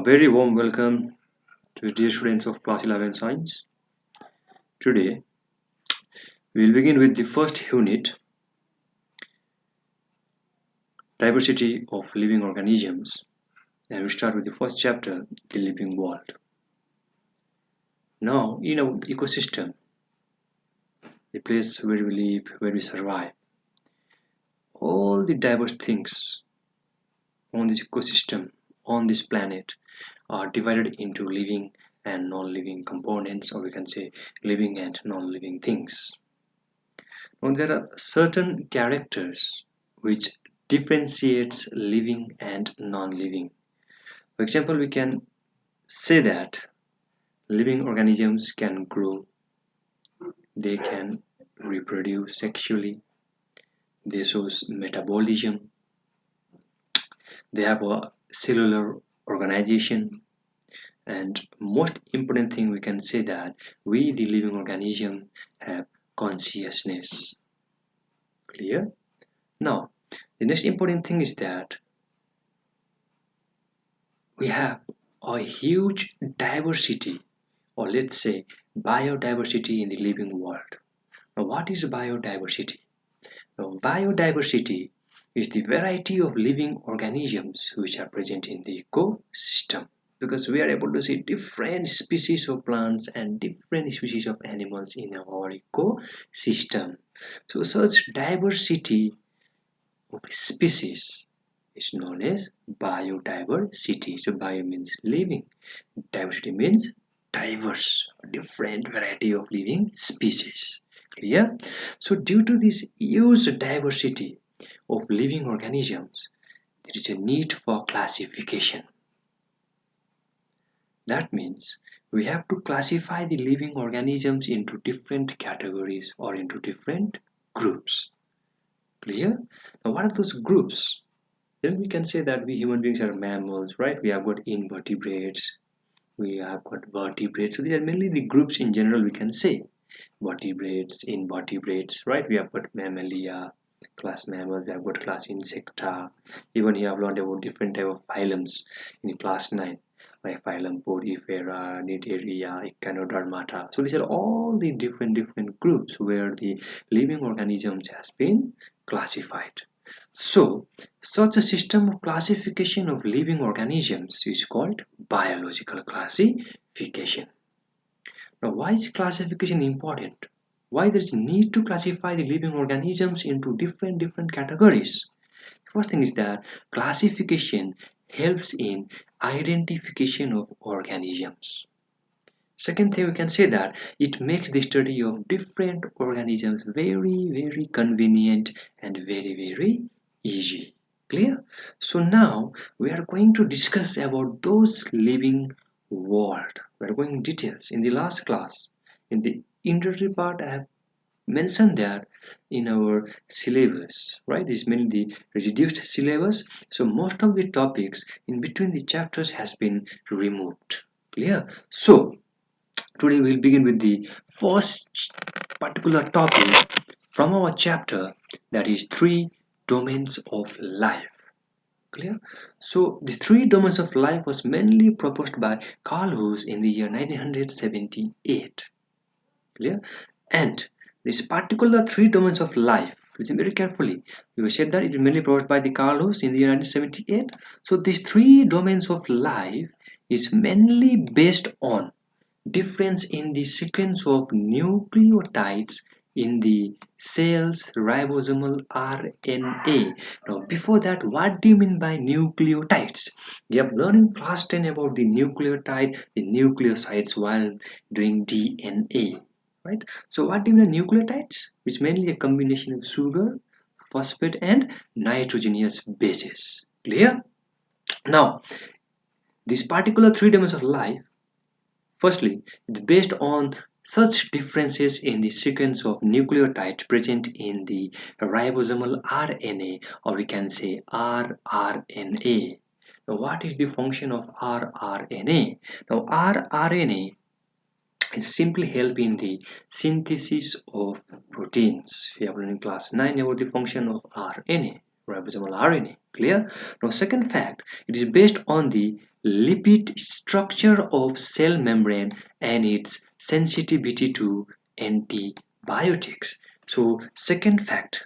very warm welcome to dear students of class 11 science. Today we will begin with the first unit, diversity of living organisms, and we start with the first chapter, the living world. Now in our ecosystem, the place where we live, where we survive, all the diverse things on this ecosystem, on this planet, are divided into living and non-living components, or we can say living and non-living things. Now there are certain characters which differentiates living and non-living. For example, we can say that living organisms can grow, they can reproduce sexually, they show metabolism, they have a cellular organization, and most important thing we can say that we the living organism have consciousness. Clear? Now the next important thing is that we have a huge diversity, or let's say biodiversity in the living world. Now what is biodiversity? Now biodiversity is the variety of living organisms which are present in the ecosystem, because we are able to see different species of plants and different species of animals in our ecosystem. So such diversity of species is known as biodiversity. So bio means living, diversity means diverse, different variety of living species. Clear? So due to this huge diversity of living organisms, there is a need for classification. That means we have to classify the living organisms into different categories or into different groups. Clear? Now what are those groups? Then we can say that we human beings are mammals, right? We have got invertebrates, we have got vertebrates. So these are mainly the groups in general we can say. Vertebrates, invertebrates, right? We have got mammalia, class mammals, we have got class insecta. Even you have learned about different type of phylums in class 9, like phylum Porifera, Cnidaria, Echinodermata. So these are all the different groups where the living organisms has been classified. So, such a system of classification of living organisms is called biological classification. Now, why is classification important? Why there is need to classify the living organisms into different categories? First thing is that classification helps in identification of organisms. Second thing we can say that it makes the study of different organisms very convenient and very easy. Clear? So now we are going to discuss about those living world. We are going details. In the last class, in the introductory part, I have mentioned that in our syllabus, right? This is mainly the reduced syllabus. So most of the topics in between the chapters has been removed. Clear? So today we'll begin with the first particular topic from our chapter, that is three domains of life. Clear? So the three domains of life was mainly proposed by Carl Woese in the year 1978. Clear? And this particular three domains of life, listen very carefully. We said that it is mainly proposed by the Carl Woese in the year 1978. So these three domains of life is mainly based on difference in the sequence of nucleotides in the cell's ribosomal RNA. Now, before that, what do you mean by nucleotides? We have learned in class 10 about the nucleotide, the nucleosides while doing DNA, right? So, what do you mean by nucleotides? Which mainly a combination of sugar, phosphate, and nitrogenous bases. Clear? Now, this particular three dimensions of life, firstly, it's based on such differences in the sequence of nucleotides present in the ribosomal RNA, or we can say rRNA. Now, what is the function of rRNA? Now, rRNA is simply help in the synthesis of proteins. We have learned in class 9 about the function of RNA, ribosomal RNA. Clear? Now, second fact, it is based on the lipid structure of cell membrane and its sensitivity to antibiotics. So second fact,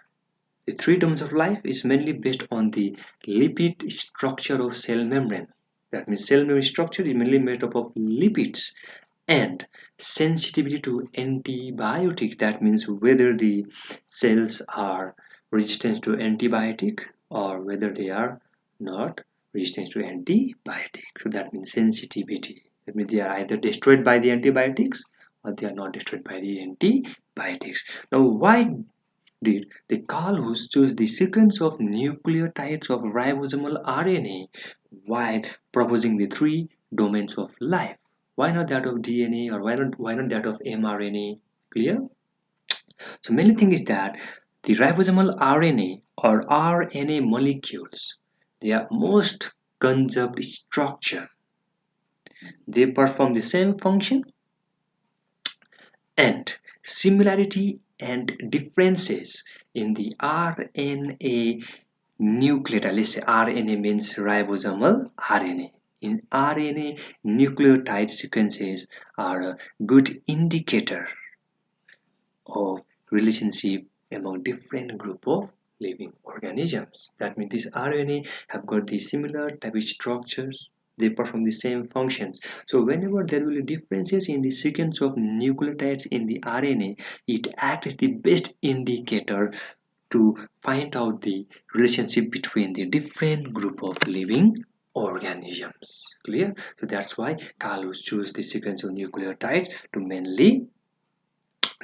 the three domains of life is mainly based on the lipid structure of cell membrane. That means cell membrane structure is mainly made up of lipids and sensitivity to antibiotics. That means whether the cells are resistant to antibiotic or whether they are not resistant to antibiotic. So that means sensitivity. That means they are either destroyed by the antibiotics or they are not destroyed by the antibiotics. Now, why did the Carl choose the sequence of nucleotides of ribosomal RNA while proposing the three domains of life? Why not that of DNA, or why not that of mRNA? Clear? So mainly thing is that the ribosomal RNA or RNA molecules, they are most conserved structure. They perform the same function, and similarity and differences in the RNA nucleotide. Let's say RNA means ribosomal RNA. In RNA, nucleotide sequences are a good indicator of relationship among different group of living organisms. That means this RNA have got the similar type of structures. They perform the same functions. So whenever there will be differences in the sequence of nucleotides in the RNA, it acts as the best indicator to find out the relationship between the different group of living organisms. Clear? So that's why Carl chose the sequence of nucleotides to mainly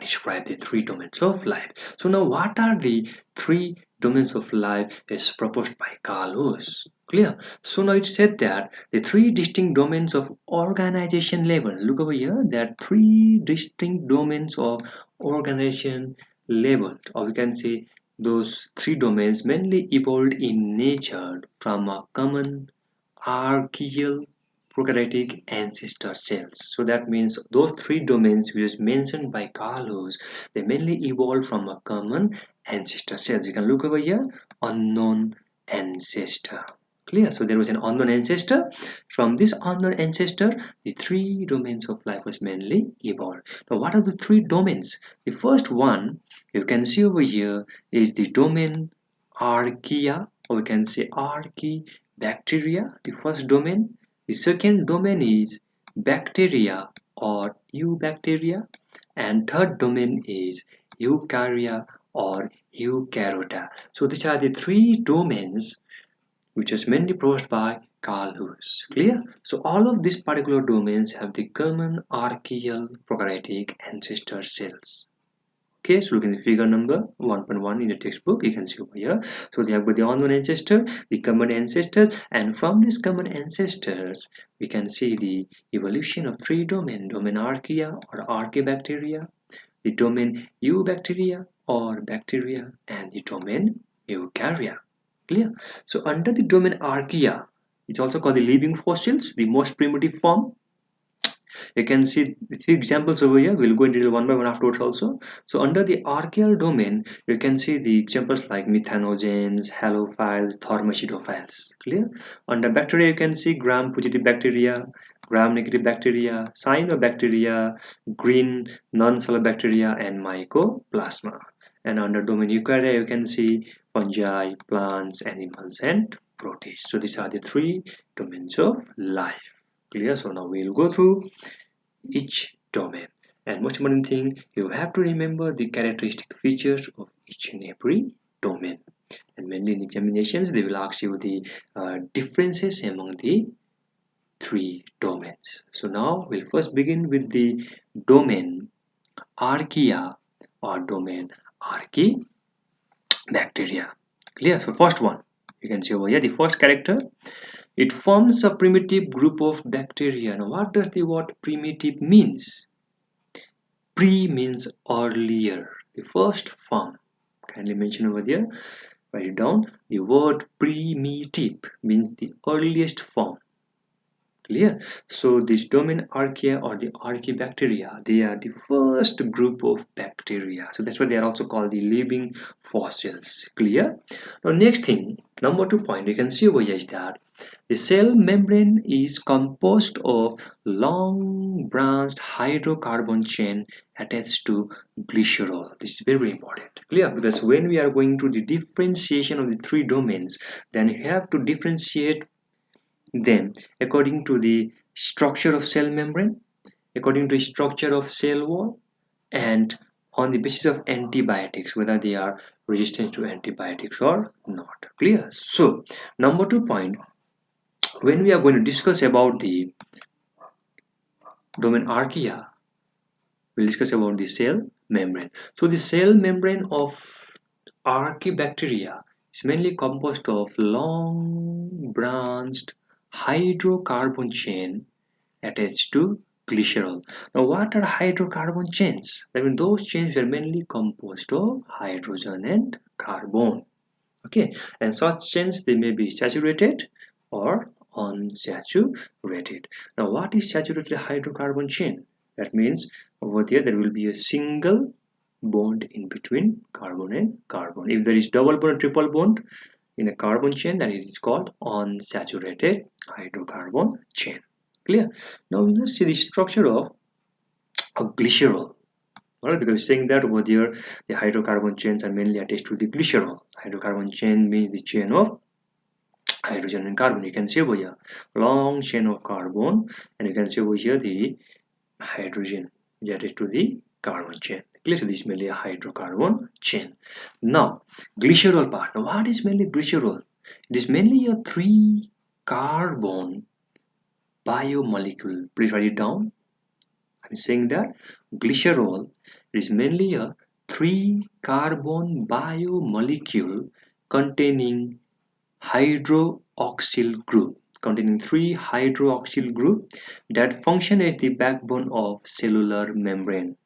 describe the three domains of life. So now what are the three domains of life is proposed by Carl. Clear? So now it said that the three distinct domains of organization level. Look over here. There are three distinct domains of organization level, or we can say those three domains mainly evolved in nature from a common archaeal prokaryotic ancestor cells. So that means those three domains which is mentioned by Carlos, they mainly evolved from a common ancestor cells. You can look over here, unknown ancestor. Clear? So there was an unknown ancestor. From this unknown ancestor, the three domains of life was mainly evolved. Now, what are the three domains? The first one you can see over here is the domain archaea, or we can say archaebacteria, the first domain. The second domain is bacteria or eubacteria, and third domain is eukarya or eukaryote. So these are the three domains which is mainly proposed by Carl Lewis. Clear? So all of these particular domains have the common archaeal prokaryotic ancestor cells. Okay, so look in the figure number 1.1 in the textbook, you can see over here. So they have got the unknown ancestor, the common ancestors, and from these common ancestors, we can see the evolution of three domain archaea or archaebacteria, the domain eubacteria or bacteria, and the domain eukarya. Clear? So under the domain archaea, it's also called the living fossils, the most primitive form. You can see the three examples over here. We'll go into detail one by one afterwards also. So under the archaeal domain, you can see the examples like methanogens, halophiles, thermocidophiles. Clear? Under bacteria, you can see gram-positive bacteria, gram-negative bacteria, cyanobacteria, green non-solar bacteria, and mycoplasma. And under domain eukarya, you can see fungi, plants, animals, and protists. So these are the three domains of life. Clear? So now we'll go through each domain, and most important thing, you have to remember the characteristic features of each and every domain. And mainly in examinations they will ask you the differences among the three domains. So now we'll first begin with the domain archaea or domain archaebacteria. Clear? So first one, you can see over here the first character, it forms a primitive group of bacteria. Now, what does the word primitive means? Pre means earlier, the first form. Kindly mention over there, write it down. The word primitive means the earliest form. Clear? So this domain archaea or the archaebacteria, they are the first group of bacteria. So that's why they are also called the living fossils. Clear? Now next thing, number 2 point, you can see over here is that The cell membrane is composed of long branched hydrocarbon chain attached to glycerol. This is very important. Clear? Because when we are going to the differentiation of the three domains, then you have to differentiate them according to the structure of cell membrane, according to the structure of cell wall, and on the basis of antibiotics, whether they are resistant to antibiotics or not. Clear? So, number 2 point, when we are going to discuss about the domain archaea, we'll discuss about the cell membrane. So the cell membrane of archaebacteria is mainly composed of long branched hydrocarbon chain attached to glycerol. Now what are hydrocarbon chains? I mean those chains are mainly composed of hydrogen and carbon. Okay, and such chains they may be saturated or unsaturated. Now what is saturated hydrocarbon chain? That means over there will be a single bond in between carbon and carbon. If there is double bond or triple bond in a carbon chain, then it is called unsaturated hydrocarbon chain. Clear? Now let's see the structure of a glycerol. Alright, because we're saying that over there the hydrocarbon chains are mainly attached to the glycerol. Hydrocarbon chain means the chain of hydrogen and carbon. You can see over here long chain of carbon, and you can see over here the hydrogen that is to the carbon chain. Clear? So this is mainly a hydrocarbon chain. Now glycerol part. Now what is mainly glycerol? It is mainly a 3-carbon biomolecule. Please write it down. I'm saying that glycerol is mainly a 3-carbon biomolecule containing hydroxyl group, containing 3 hydroxyl group that function as the backbone of cellular membrane.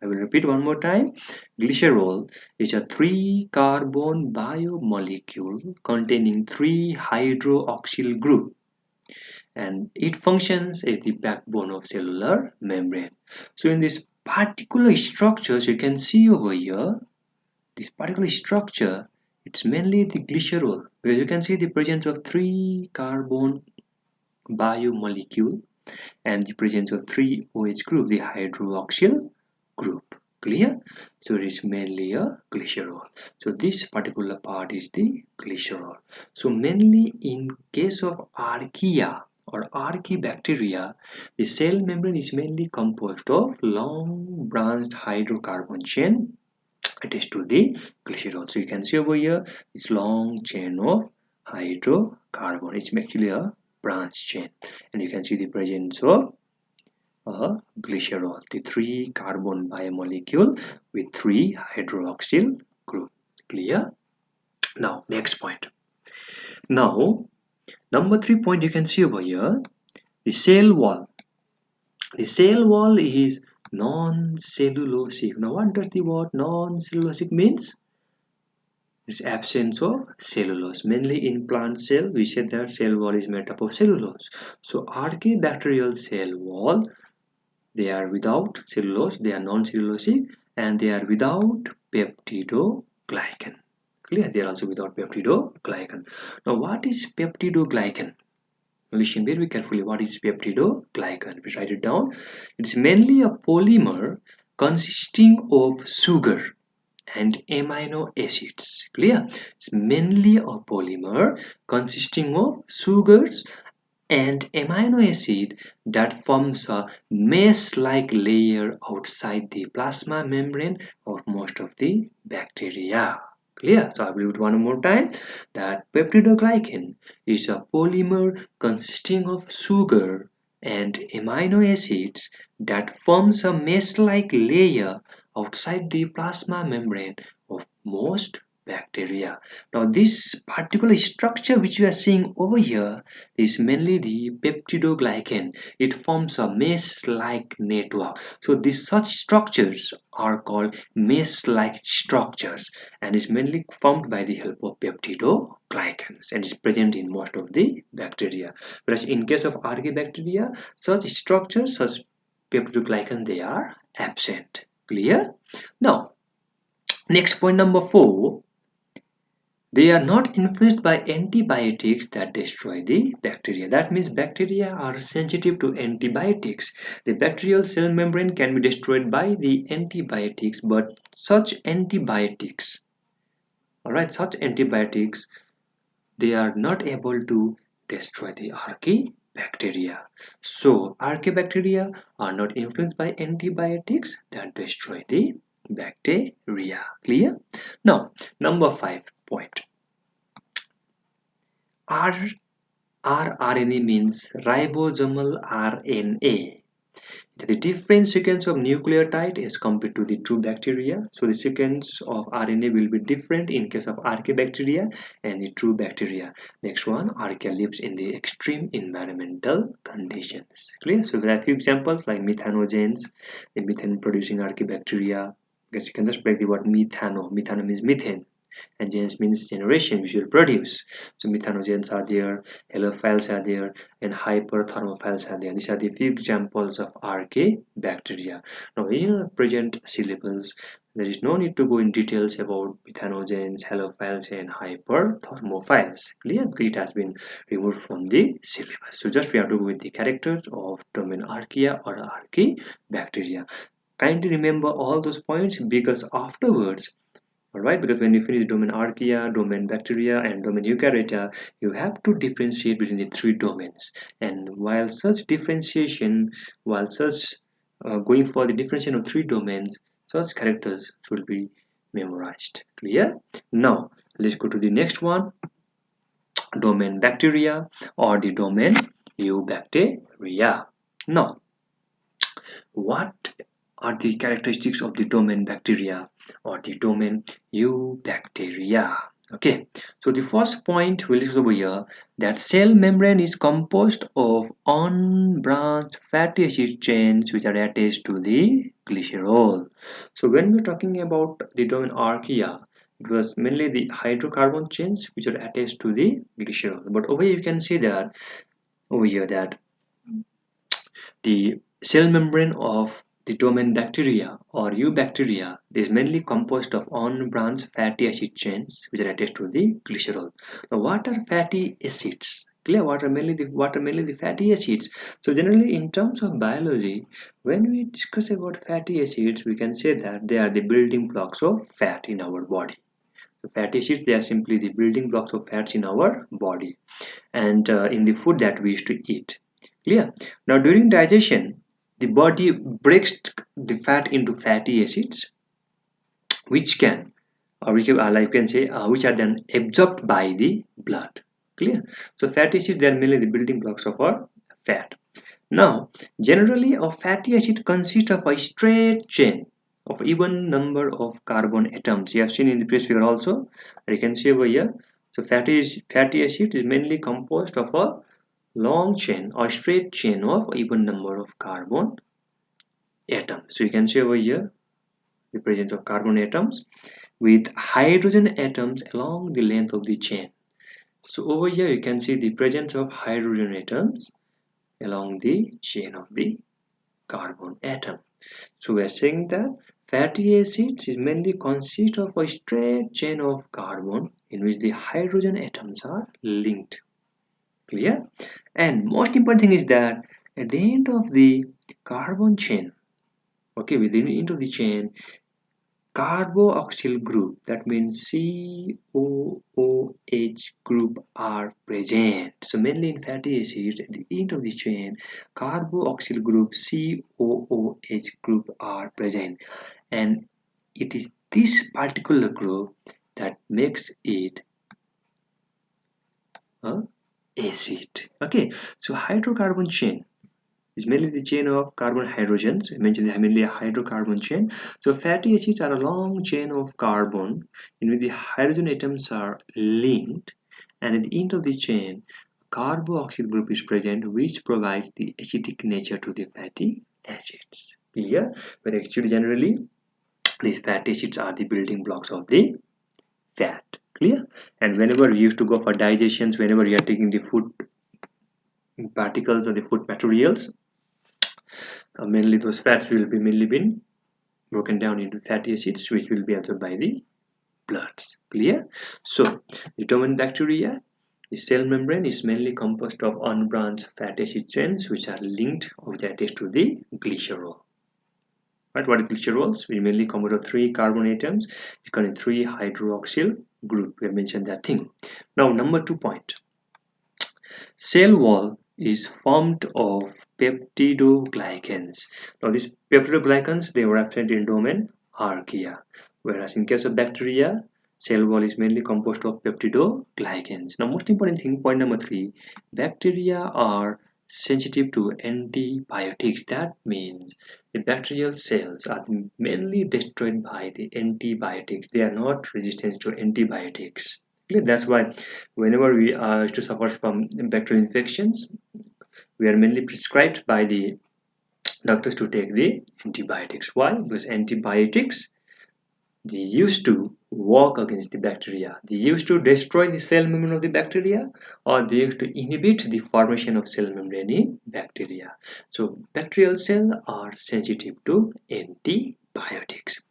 I will repeat one more time. Glycerol is a 3-carbon biomolecule containing 3 hydroxyl group, and it functions as the backbone of cellular membrane. So in this particular structures you can see over here, this particular structure, it's mainly the glycerol, because you can see the presence of 3-carbon biomolecule and the presence of 3 OH group, the hydroxyl group. Clear? So it is mainly a glycerol. So this particular part is the glycerol. So mainly in case of archaea or archaebacteria, the cell membrane is mainly composed of long branched hydrocarbon chain attached to the glycerol. So you can see over here this long chain of hydrocarbon. It's actually a branch chain, and you can see the presence of a glycerol, the 3-carbon biomolecule with 3 hydroxyl group. Clear? Now next point. Now number 3 point you can see over here, the cell wall. The cell wall is non-cellulosic. Now what does the word non-cellulosic means? It's absence of cellulose. Mainly in plant cell we said that cell wall is made up of cellulose. So archaebacterial cell wall, they are without cellulose, they are non-cellulosic, and they are without peptidoglycan. Clear? They are also without peptidoglycan. Now what is peptidoglycan? Listen very carefully. What is peptidoglycan? Please write it down. It's mainly a polymer consisting of sugar and amino acids. Clear? It's mainly a polymer consisting of sugars and amino acid that forms a mesh-like layer outside the plasma membrane of most of the bacteria. Clear? So I will read one more time that peptidoglycan is a polymer consisting of sugar and amino acids that forms a mesh-like layer outside the plasma membrane of most bacteria. Now this particular structure which you are seeing over here is mainly the peptidoglycan. It forms a mesh-like network. So these such structures are called mesh-like structures, and is mainly formed by the help of peptidoglycans, and is present in most of the bacteria. Whereas in case of archaebacteria, such structures, such peptidoglycan, they are absent. Clear? Now, next point number 4. They are not influenced by antibiotics that destroy the bacteria. That means bacteria are sensitive to antibiotics. The bacterial cell membrane can be destroyed by the antibiotics, but such antibiotics, alright, such antibiotics, they are not able to destroy the archaebacteria. So archaebacteria are not influenced by antibiotics that destroy the bacteria. Clear? Now, number 5 point. R rRNA means ribosomal RNA. The different sequence of nucleotide is compared to the true bacteria. So the sequence of RNA will be different in case of archaebacteria and the true bacteria. Next one, archaea lives in the extreme environmental conditions. Clear? So there are a few examples like methanogens, the methane producing archaebacteria. Because you can just break the word methano. Methano means methane, and gens means generation which will produce. So methanogens are there, halophiles are there, and hyperthermophiles are there. These are the few examples of archaebacteria. Now in the present syllabus there is no need to go in details about methanogens, halophiles, and hyperthermophiles. Clear? Because it has been removed from the syllabus. So just we have to go with the characters of domain archaea or archaebacteria. Kindly remember all those points, because afterwards, alright, because when you finish domain archaea, domain bacteria, and domain eukaryota, you have to differentiate between the three domains. And while such differentiation, while such going for the differentiation of three domains, such characters should be memorized. Clear? Now, let's go to the next one, domain bacteria or the domain eubacteria. Now, what are the characteristics of the domain bacteria or the domain eubacteria? Okay, so the first point we'll discuss over here, that cell membrane is composed of unbranched fatty acid chains which are attached to the glycerol. So when we're talking about the domain archaea, it was mainly the hydrocarbon chains which are attached to the glycerol. But over here you can see that over here that the cell membrane of the domain bacteria or eubacteria is mainly composed of unbranched fatty acid chains which are attached to the glycerol. Now, what are fatty acids? Clear? What are mainly the fatty acids? So generally, in terms of biology, when we discuss about fatty acids, we can say that they are the building blocks of fat in our body. So fatty acids, they are simply the building blocks of fats in our body and in the food that we used to eat. Clear? Now during digestion, the body breaks the fat into fatty acids, which can, or which like you can say, which are then absorbed by the blood. Clear? So fatty acids, they are mainly the building blocks of our fat. Now, generally, a fatty acid consists of a straight chain of even number of carbon atoms. You have seen in the previous figure also. You can see over here. So fatty acid is mainly composed of a long chain or straight chain of even number of carbon atoms. So you can see over here the presence of carbon atoms with hydrogen atoms along the length of the chain. So over here you can see the presence of hydrogen atoms along the chain of the carbon atom. So we are saying that fatty acids is mainly consist of a straight chain of carbon in which the hydrogen atoms are linked. Clear? And most important thing is that at the end of the carbon chain, okay, within the end of the chain, carboxyl group, that means COOH group are present. So mainly in fatty acids at the end of the chain, carboxyl group COOH group are present, and it is this particular group that makes it a acid. Okay, so hydrocarbon chain is mainly the chain of carbon hydrogens. We mentioned mainly a hydrocarbon chain. So fatty acids are a long chain of carbon in which the hydrogen atoms are linked, and at the end of the chain, carboxyl group is present, which provides the acidic nature to the fatty acids. Clear? But actually, generally, these fatty acids are the building blocks of the fat. Clear? And whenever you used to go for digestions, whenever you are taking the food particles or the food materials, mainly those fats will be mainly been broken down into fatty acids which will be absorbed by the bloods. Clear? So determined bacteria, the cell membrane is mainly composed of unbranched fatty acid chains which are linked or attached to the glycerol. Right? What are glycerols? We mainly composed of 3 carbon atoms in 3 hydroxyl group. We have mentioned that thing. Now number 2 point. Cell wall is formed of peptidoglycans. Now these peptidoglycans, they were absent in domain archaea, whereas in case of bacteria, cell wall is mainly composed of peptidoglycans. Now most important thing, point number 3, bacteria are sensitive to antibiotics. That means the bacterial cells are mainly destroyed by the antibiotics. They are not resistant to antibiotics. That's why whenever we are to suffer from bacterial infections, we are mainly prescribed by the doctors to take the antibiotics. Why? Because antibiotics, they used to work against the bacteria. They used to destroy the cell membrane of the bacteria, or they used to inhibit the formation of cell membrane in bacteria. So bacterial cells are sensitive to antibiotics.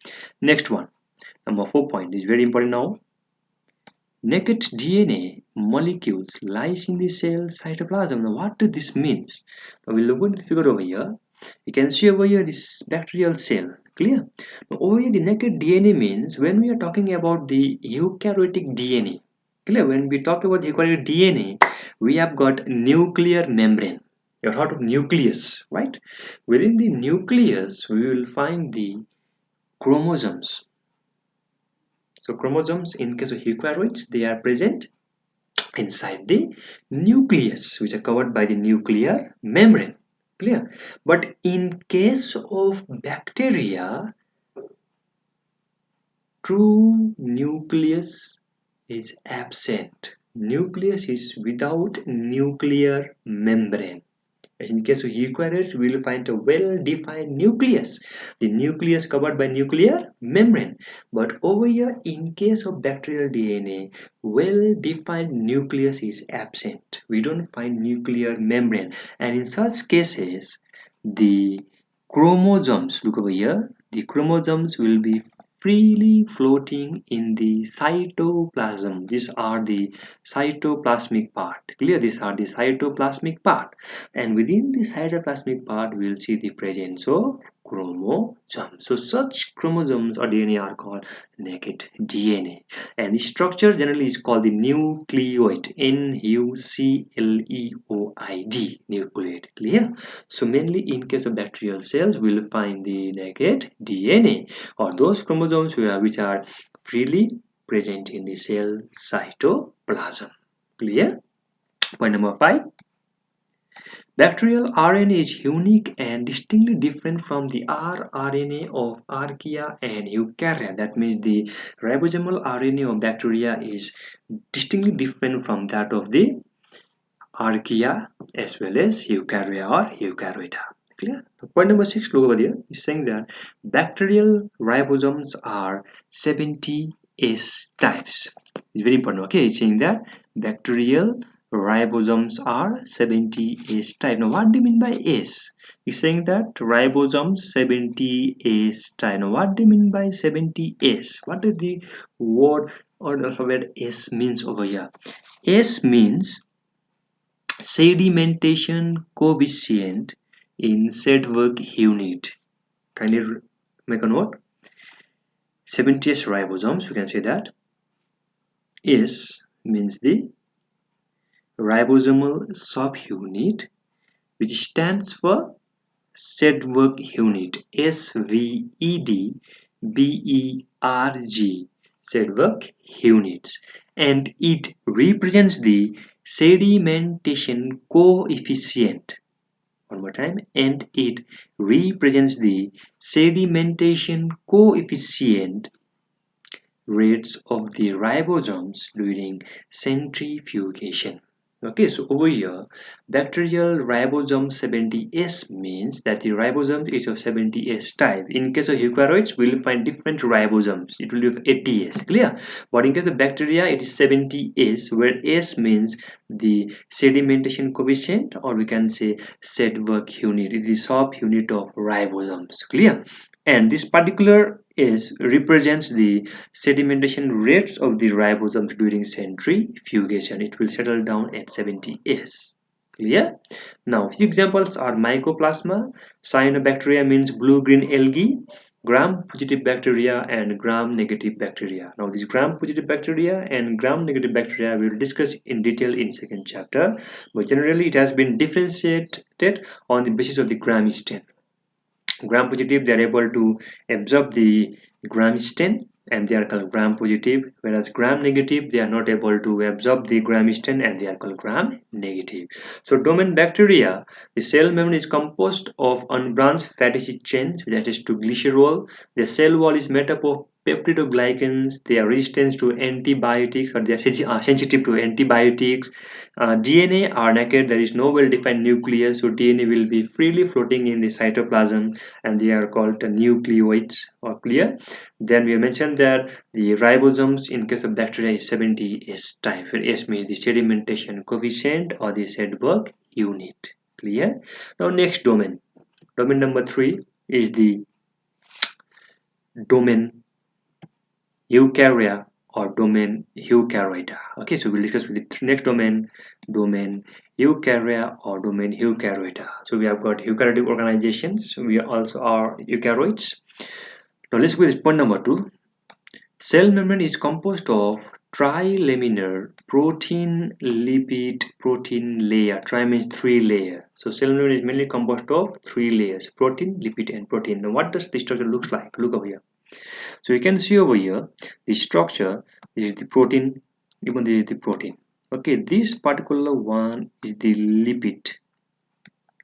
Next one, number 4 point is very important now. Naked DNA molecules lies in the cell cytoplasm. Now what does this mean? Now we'll look at the figure over here. You can see over here this bacterial cell. Clear? Now over here the naked DNA means when we are talking about the eukaryotic DNA. Clear? When we talk about the eukaryotic DNA, we have got nuclear membrane. You have heard of nucleus, right? Within the nucleus, we will find the chromosomes. So chromosomes in case of eukaryotes, they are present inside the nucleus, which are covered by the nuclear membrane. Clear? But in case of bacteria, true nucleus is absent. Nucleus is without nuclear membrane. As in case of eukaryotes, we will find a well-defined nucleus. The nucleus covered by nuclear membrane. But over here, in case of bacterial DNA, well-defined nucleus is absent. We don't find nuclear membrane. And in such cases, the chromosomes, look over here, the chromosomes will be freely floating in the cytoplasm. These are the cytoplasmic part. Clear? These are the cytoplasmic part. And within the cytoplasmic part, we'll see the presence of chromosomes. So such chromosomes or DNA are called naked DNA. And the structure generally is called the nucleoid. Nucleoid. Nucleoid. Clear? So mainly in case of bacterial cells, we'll find the naked DNA or those chromosomes which are freely present in the cell cytoplasm. Clear? Point number 5. Bacterial RNA is unique and distinctly different from the rRNA of archaea and eukarya. That means the ribosomal RNA of bacteria is distinctly different from that of the archaea as well as eukarya or eukaryota. Clear? Point number 6, look over there. It's saying that bacterial ribosomes are 70 S types. It's very important. Okay, it's saying that bacterial ribosomes are 70 S type. Now, what do you mean by S? It's saying that ribosomes 70 S type. Now, what do you mean by 70 S? What does the word or the alphabet S means over here? S means sedimentation coefficient in Sedgwick unit. Kindly make a note. 70s ribosomes, we can say that. S means the ribosomal subunit, which stands for Sedgwick unit. SVEDBERG, Sedgwick units, and it represents the sedimentation coefficient. One more time, and it represents the sedimentation coefficient rates of the ribosomes during centrifugation. Okay, so over here, bacterial ribosome 70S means that the ribosome is of 70S type. In case of eukaryotes, we will find different ribosomes. It will be of 80S, clear? But in case of bacteria, it is 70S, where S means the sedimentation coefficient, or we can say Sedgwick unit. It is subunit of ribosomes, clear? And this particular S represents the sedimentation rates of the ribosomes during centrifugation. It will settle down at 70 S. Clear? Now, few examples are Mycoplasma, cyanobacteria means blue-green algae, gram-positive bacteria and gram-negative bacteria. Now, these gram-positive bacteria and gram-negative bacteria we will discuss in detail in second chapter, but generally it has been differentiated on the basis of the gram stain. Gram positive, they are able to absorb the gram stain and they are called gram positive, whereas gram negative, they are not able to absorb the gram stain and they are called gram negative. So domain bacteria, the cell membrane is composed of unbranched fatty acid chains that is to glycerol. The cell wall is made up of peptidoglycans. They are resistant to antibiotics, or they are sensitive to antibiotics. DNA are naked, there is no well-defined nucleus, so DNA will be freely floating in the cytoplasm and they are called the nucleoids. Or clear? Then we mentioned that the ribosomes in case of bacteria is 70 S type, where S means the sedimentation coefficient or the Sedberg unit. Clear? Now next domain. Domain number 3 is the domain eukarya or domain eukaryota. Okay, so we'll discuss with the next domain, domain eukarya or domain eukaryota. So we have got eukaryotic organizations. We also are eukaryotes. Now let's go with point number 2. Cell membrane is composed of trilaminar protein lipid protein layer. Tri means 3 layer. So cell membrane is mainly composed of 3 layers: protein, lipid and protein. Now what does the structure looks like? Look over here. So you can see over here the structure is the protein, even this is the protein. Okay, this particular one is the lipid.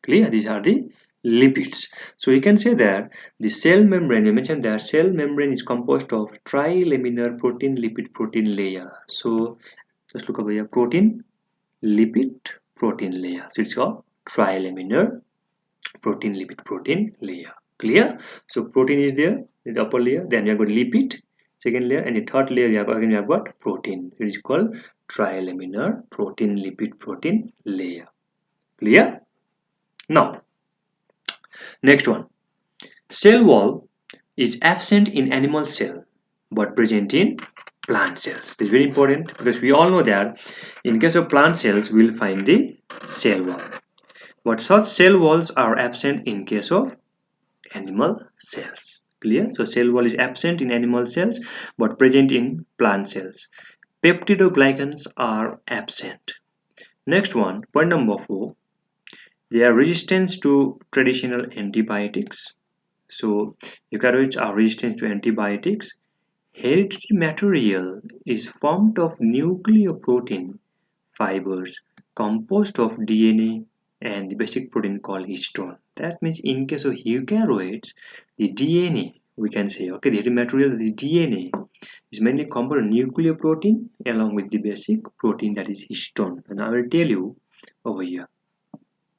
Clear? These are the lipids. So you can say that the cell membrane, you mentioned that cell membrane is composed of trilaminar protein lipid protein layer. So just look over here, protein lipid protein layer. So it's called trilaminar protein lipid protein layer. Clear? So protein is there in the upper layer, then you have got lipid second layer, and the third layer you have got protein. It is called trilaminar protein lipid protein layer. Clear? Now next one, cell wall is absent in animal cell but present in plant cells. This is very important because we all know that in case of plant cells we will find the cell wall, but such cell walls are absent in case of animal cells. Clear? So cell wall is absent in animal cells but present in plant cells. Peptidoglycans are absent. Next one, point number 4, they are resistant to traditional antibiotics. So eukaryotes are resistant to antibiotics. Hereditary material is formed of nucleoprotein fibers composed of DNA and the basic protein called histone. That means in case of eukaryotes, the DNA, we can say, okay, the material, the DNA is mainly composed of nucleoprotein along with the basic protein, that is histone. And I will tell you over here,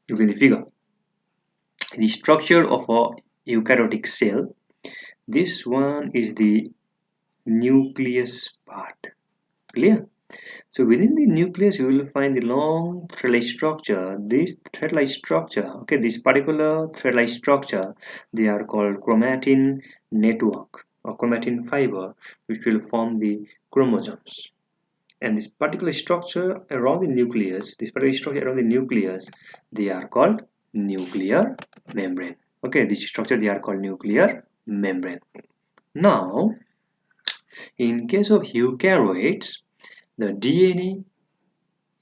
you can figure the structure of a eukaryotic cell. This one is the nucleus part. Clear? So within the nucleus you will find the long thread-like structure. This thread-like structure, okay, this particular thread-like structure, they are called chromatin network or chromatin fiber, which will form the chromosomes. And this particular structure around the nucleus, they are called nuclear membrane. Okay, this structure they are called nuclear membrane. Now in case of eukaryotes, the DNA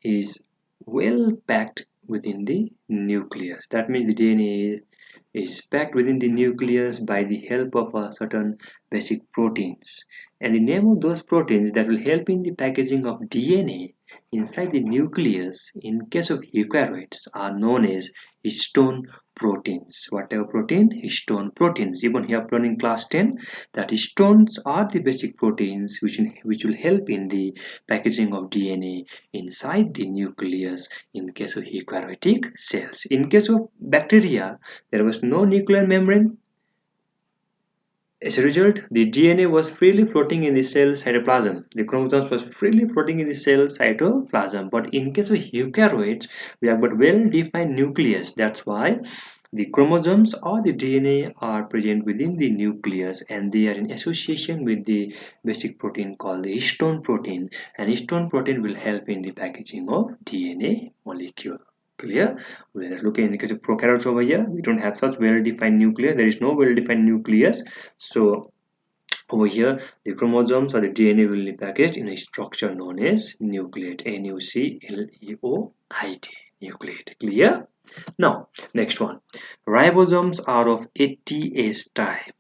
is well packed within the nucleus. That means the DNA is packed within the nucleus by the help of a certain basic proteins. And the name of those proteins that will help in the packaging of DNA inside the nucleus in case of eukaryotes are known as histone proteins. Whatever protein? Histone proteins. Even here in class 10, that histones are the basic proteins which will help in the packaging of DNA inside the nucleus in case of eukaryotic cells. In case of bacteria, there was no nuclear membrane. As a result, the DNA was freely floating in the cell cytoplasm. The chromosomes was freely floating in the cell cytoplasm. But in case of eukaryotes, we have got well-defined nucleus. That's why The chromosomes or the DNA are present within the nucleus and they are in association with the basic protein called the histone protein, and histone protein will help in the packaging of DNA molecule. Clear? Let's look in the case of prokaryotes over here. We don't have such well-defined nucleus. There is no well-defined nucleus. So over here, the chromosomes or the DNA will be packaged in a structure known as nucleate. Nucleate. Nucleate. Clear? Now, next one. Ribosomes are of ATS type.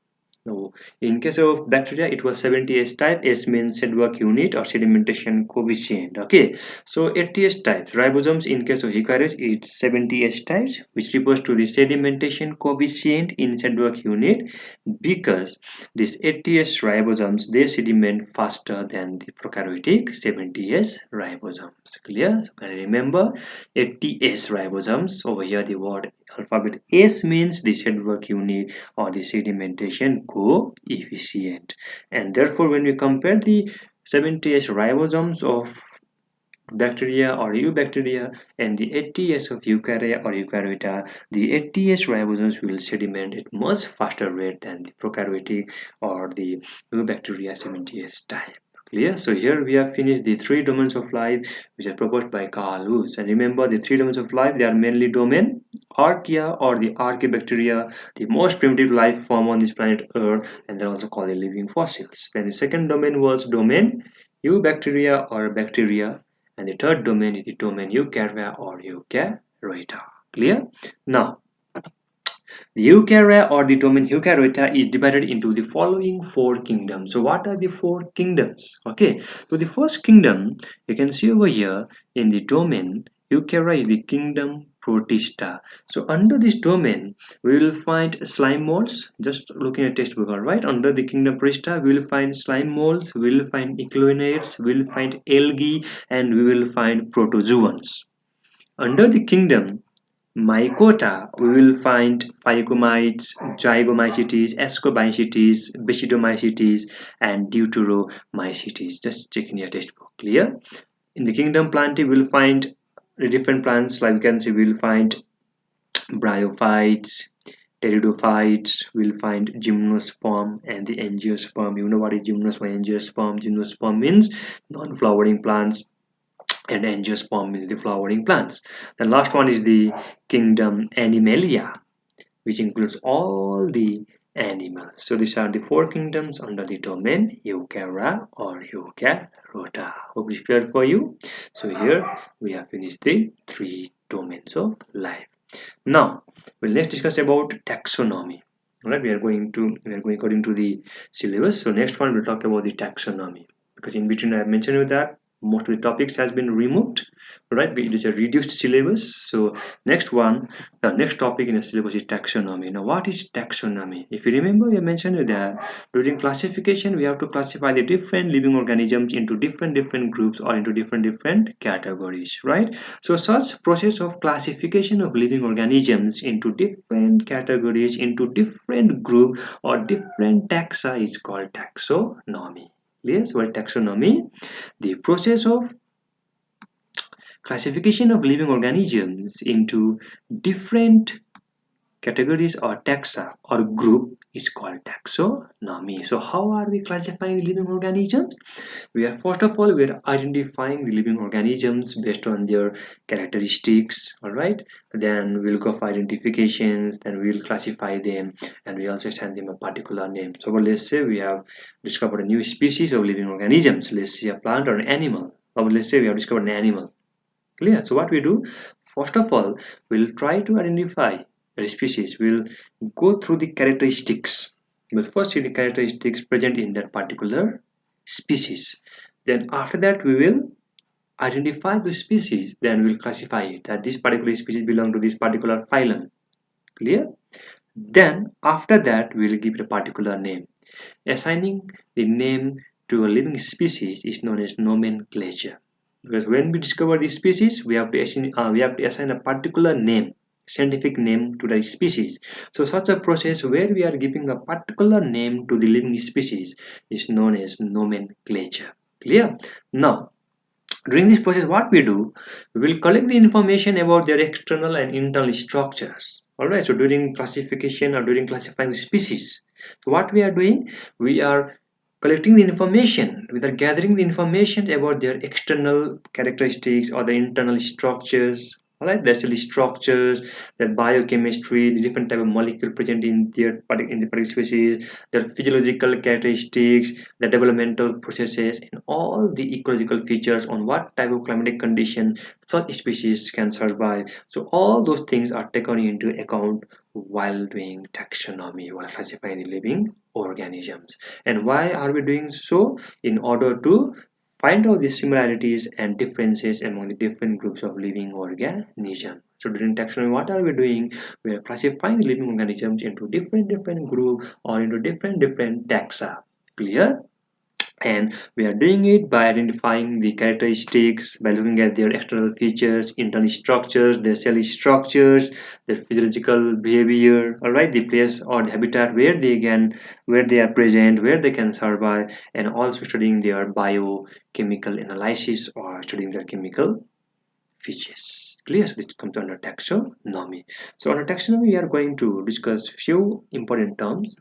Now, in case of bacteria, it was 70S type. S means shed work unit or sedimentation coefficient. Okay, so 80S types. Ribosomes in case of eukaryotes, it's 70S types, which refers to the sedimentation coefficient in shed work unit, because these 80S ribosomes they sediment faster than the prokaryotic 70S ribosomes. Clear? So can you remember 80S ribosomes? Over here, the word alphabet S means the shed work unit or the sedimentation coefficient, and therefore when we compare the 70S ribosomes of bacteria or eubacteria and the 80S of eukarya or eukaryota, the 80S ribosomes will sediment at much faster rate than the prokaryotic or the eubacteria 70S type. Clear? So here we have finished the three domains of life which are proposed by Carl Lewis. And remember, the three domains of life, they are mainly domain Archaea or the Archaebacteria, the most primitive life form on this planet Earth, and they're also called the living fossils. Then the second domain was domain Eubacteria or bacteria, and the third domain is the domain Eukarya or Eukaryota. Clear? Now, the Eukarya or the domain Eukaryota is divided into the following four kingdoms. So what are the four kingdoms? Okay, so the first kingdom you can see over here in the domain Eukarya is the kingdom Protista. So under this domain we will find slime molds. Just looking at textbook, all right. Under the kingdom Protista we will find slime molds, we will find eclonates, we will find algae, and we will find protozoans. Under the kingdom Mycota, we will find phycomites, zygomycetes, ascomycetes, basidiomycetes, and deuteromycetes. Just check in your textbook. Clear? In the kingdom Plantae, we will find the different plants. Like we can see, we will find bryophytes, pteridophytes. We'll find gymnosperm and the angiosperm. You know what is gymnosperm? Angiosperm. Gymnosperm means non-flowering plants, and angiosperm is the flowering plants. The last one is the kingdom Animalia, which includes all the animals. So these are the four kingdoms under the domain Eukarya or Eukaryota. Hope it's clear for you. So here we have finished the three domains of life. Now we'll next discuss about taxonomy. Alright, we are going according to the syllabus. So next one we'll talk about the taxonomy, because in between I have mentioned you that most of the topics has been removed, right? It is a reduced syllabus. So next one, the next topic in the syllabus is taxonomy. Now what is taxonomy? If you remember, we mentioned that during classification we have to classify the different living organisms into different groups or into different categories, right? So such process of classification of living organisms into different categories, into different group or different taxa is called taxonomy. Yes, well, taxonomy, the process of classification of living organisms into different categories or taxa or group is called taxonomy. So how are we classifying living organisms? We are first of all we are identifying the living organisms based on their characteristics, all right. Then we'll go for identifications, then we'll classify them, and we also assign them a particular name. So let's say we have discovered a new species of living organisms. Let's say a plant or an animal. Or let's say we have discovered an animal. Clear? So what we do, first of all, we'll try to identify a species. We'll go through the characteristics. We'll first see the characteristics present in that particular species. Then after that we will identify the species. Then we'll classify it that this particular species belong to this particular phylum. Clear? Then after that we will give it a particular name. Assigning the name to a living species is known as nomenclature. Because when we discover the species, we have to assign a particular name, scientific name to the species. So such a process where we are giving a particular name to the living species is known as nomenclature. Clear? Now During this process, what we do, we will collect the information about their external and internal structures. Alright, so during classification or during classifying the species, so what we are doing, we are collecting the information, we are gathering the information about their external characteristics or the internal structures. Alright, the cell structures, their biochemistry, the different type of molecule present in in the particular species, their physiological characteristics, the developmental processes, and all the ecological features on what type of climatic condition such species can survive. So all those things are taken into account while doing taxonomy, while classifying the living organisms. And why are we doing so? In order to find out the similarities and differences among the different groups of living organisms. So during taxonomy, what are we doing? We are classifying living organisms into different groups or into different taxa. Clear? And we are doing it by identifying the characteristics, by looking at their external features, internal structures, their cell structures, their physiological behavior, all right, the place or the habitat where they are present, where they can survive, and also studying their biochemical analysis or studying their chemical features. Clear? So this comes under taxonomy. So under taxonomy, we are going to discuss few important terms.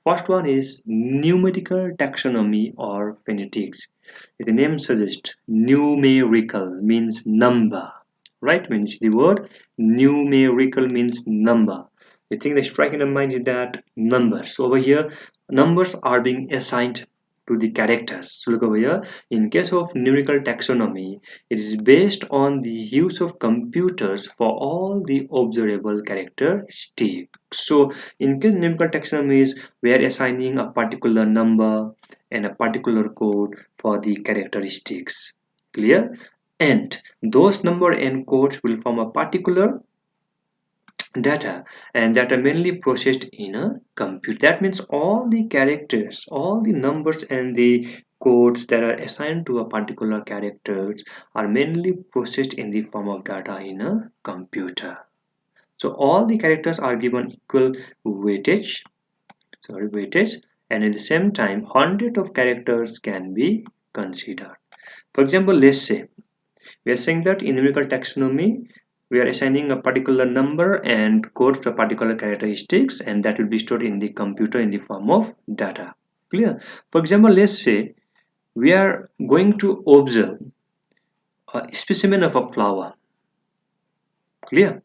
First one is numerical taxonomy or phonetics. The name suggests numerical means number, right? Means the word numerical means number. The thing that strikes in the mind is that numbers. So over here, numbers are being assigned to the characters. So look over here. In case of numerical taxonomy, it is based on the use of computers for all the observable characteristics. So in case numerical taxonomy is we are assigning a particular number and a particular code for the characteristics. Clear? And those number and codes will form a particular data, and that are mainly processed in a computer. That means all the characters, all the numbers and the codes that are assigned to a particular characters are mainly processed in the form of data in a computer. So all the characters are given equal weightage, and at the same time, hundred of characters can be considered. For example, let's say we are saying that in numerical taxonomy, we are assigning a particular number and code to a particular characteristics, and that will be stored in the computer in the form of data. Clear? For example, let's say we are going to observe a specimen of a flower. Clear?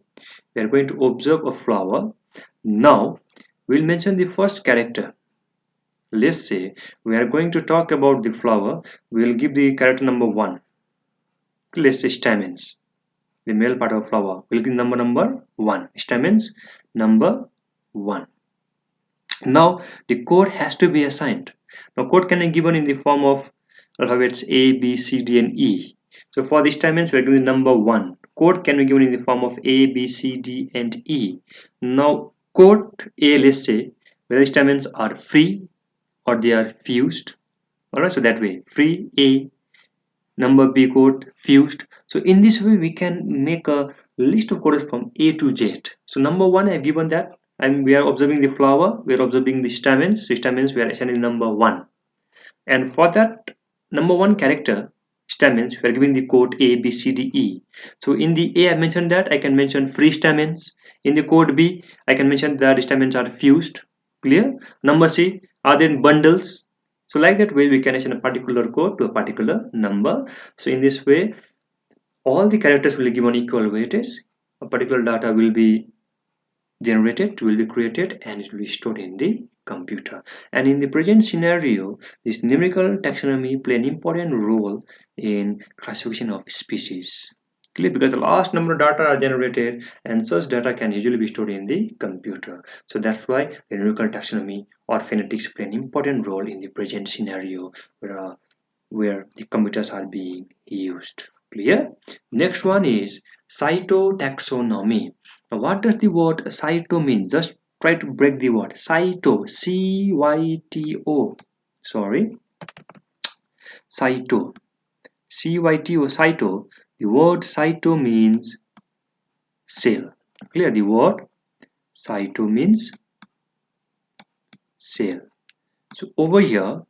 We are going to observe a flower. Now, we'll mention the first character. Let's say we are going to talk about the flower. We'll give the character number 1. Let's say stamens. The male part of flower will give number 1. Stamens number 1. Now the code has to be assigned. Now code can be given in the form of alphabets A, B, C, D, and E. So for the stamens we are given number 1. Code can be given in the form of A, B, C, D, and E. Now code A, let's say whether stamens are free or they are fused. Alright, so that way free A, number B code fused. So in this way we can make a list of codes from A to Z. So number 1 I have given that, and we are observing the flower, we are observing the stamens. So stamens we are assigning number 1, and for that number 1 character stamens we are giving the code A, B, C, D, E. So in the A I mentioned that I can mention free stamens. In the code B I can mention that stamens are fused. Clear? Number C, are they in bundles? So like that way we can assign a particular code to a particular number. So in this way all the characters will be given equal weightage. A particular data will be generated, will be created, and it will be stored in the computer. And in the present scenario, this numerical taxonomy play an important role in classification of species. Clear? Because the large number of data are generated, and such data can usually be stored in the computer. So that's why the numerical taxonomy or phonetics play an important role in the present scenario where the computers are being used. Clear? Next one is cytotaxonomy. Now, what does the word cyto mean? Just try to break the word cyto. C-Y-T-O. Sorry, cyto. C-Y-T-O. Cyto. The word cyto means cell. Clear? The word cyto means cell. So over here,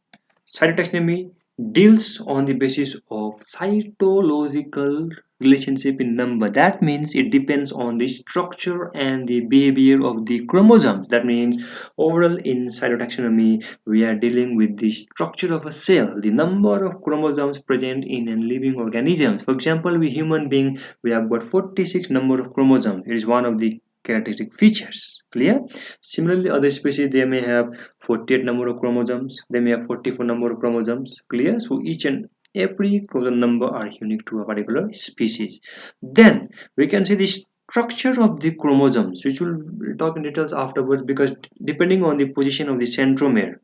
cytotaxonomy deals on the basis of cytological relationship in number. That means it depends on the structure and the behavior of the chromosomes. That means overall in cytotaxonomy we are dealing with the structure of a cell, the number of chromosomes present in a living organisms. For example, we human being, we have got 46 number of chromosomes. It is one of the characteristic features. Clear? Similarly, other species they may have 48 number of chromosomes, they may have 44 number of chromosomes. Clear? So each and every chromosome number are unique to a particular species. Then we can see the structure of the chromosomes, which we'll talk in details afterwards, because depending on the position of the centromere,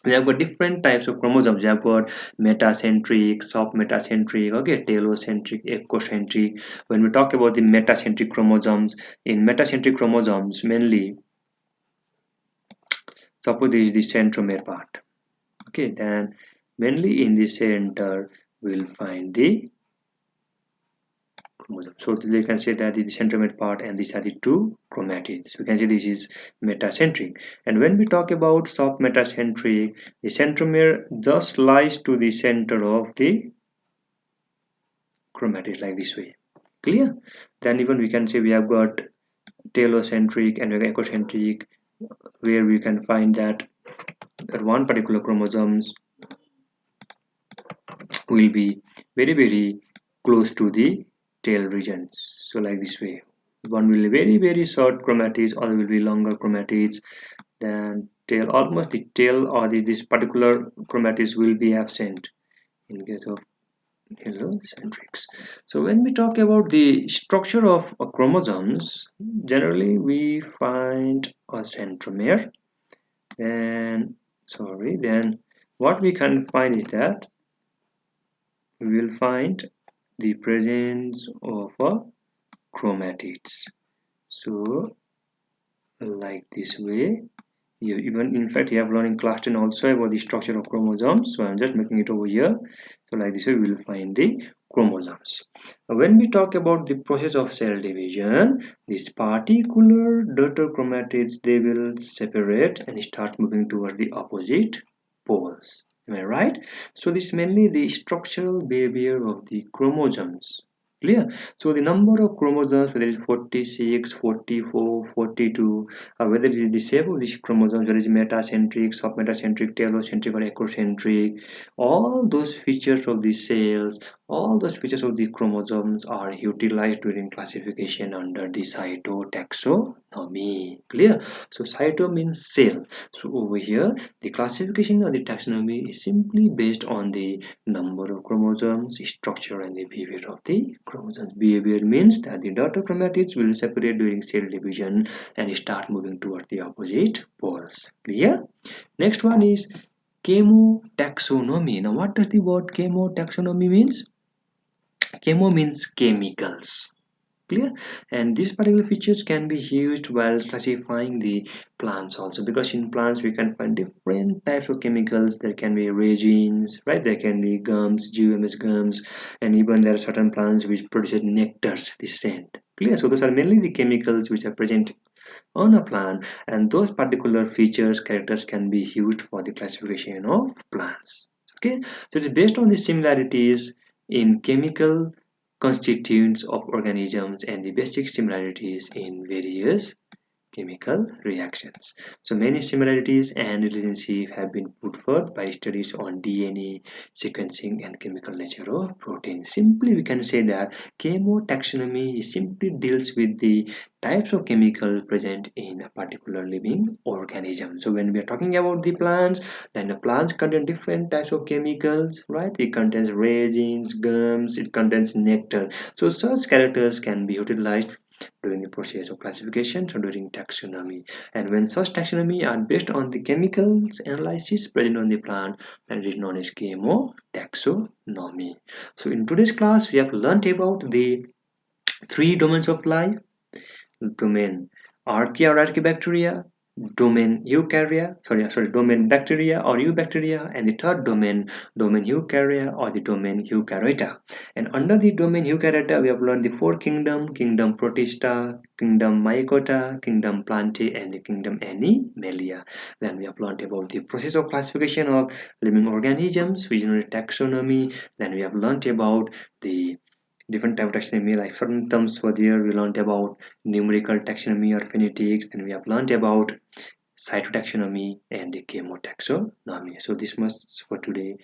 we have got different types of chromosomes. We have got metacentric, submetacentric, okay, telocentric, echocentric. When we talk about the metacentric chromosomes, in metacentric chromosomes mainly, suppose this is the centromere part, okay, then mainly in the center we'll find the chromosome. So they can say that the centromere part and these are the two chromatids. We can say this is metacentric. And when we talk about soft metacentric, the centromere just lies to the center of the chromatid like this way. Clear? Then even we can say we have got telocentric and echocentric, where we can find that one particular chromosomes will be very close to the tail regions. So like this way, one will be very short chromatids, other will be longer chromatids. Then tail, almost the tail or this particular chromatids will be absent in case of heliocentrics. So when we talk about the structure of chromosomes, generally we find a centromere. Then what we can find is that we will find the presence of chromatids. So like this way, you even in fact you have learned in class 10 also about the structure of chromosomes, so I'm just making it over here. So like this way we will find the chromosomes. When we talk about the process of cell division, these particular daughter chromatids, they will separate and start moving towards the opposite poles. Am I right? So this is mainly the structural behavior of the chromosomes. Clear? So the number of chromosomes, whether it is 46, 44, 42, or whether it is the shape of these chromosomes, whether it is metacentric, submetacentric, telocentric, or echocentric, all those features of the cells, all those features of the chromosomes are utilized during classification under the cytotaxonomy. Clear? So cyto means cell. So over here, the classification of the taxonomy is simply based on the number of chromosomes, structure, and the behavior of the chromosomes. Behavior means that the daughter chromatids will separate during cell division and start moving towards the opposite poles. Clear? Next one is chemotaxonomy. Now, what does the word chemotaxonomy means? Chemo means chemicals. Clear? And these particular features can be used while classifying the plants also, because in plants we can find different types of chemicals. There can be resins, right? There can be gums, GMS gums, and even there are certain plants which produce nectars, the scent. Clear? So those are mainly the chemicals which are present on a plant, and those particular features, characters can be used for the classification of plants. Okay, so it is based on the similarities in chemical constituents of organisms and the basic similarities in various chemical reactions. So many similarities and relationship have been put forth by studies on DNA, sequencing, and chemical nature of protein. Simply, we can say that chemotaxonomy simply deals with the types of chemical present in a particular living organism. So when we are talking about the plants, then the plants contain different types of chemicals, right? It contains resins, gums, it contains nectar. So such characters can be utilized during the process of classification, so during taxonomy. And when such taxonomy are based on the chemicals analysis present on the plant, then it is known as chemotaxonomy. So in today's class we have learned about the three domains of life: domain archaea or archaebacteria, domain domain bacteria or eubacteria, and the third domain eukarya or the domain eukaryota. And under the domain eukaryota, we have learned the four kingdom protista, kingdom mycota, kingdom plantae, and the kingdom animalia. Then we have learned about the process of classification of living organisms, visionary taxonomy. Then we have learned about the different type of taxonomy, like certain terms were there. We learned about numerical taxonomy or phonetics, and we have learned about cytotaxonomy and the chemotaxonomy. So this much for today.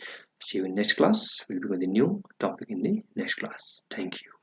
See you in next class. We'll be with a new topic in the next class. Thank you.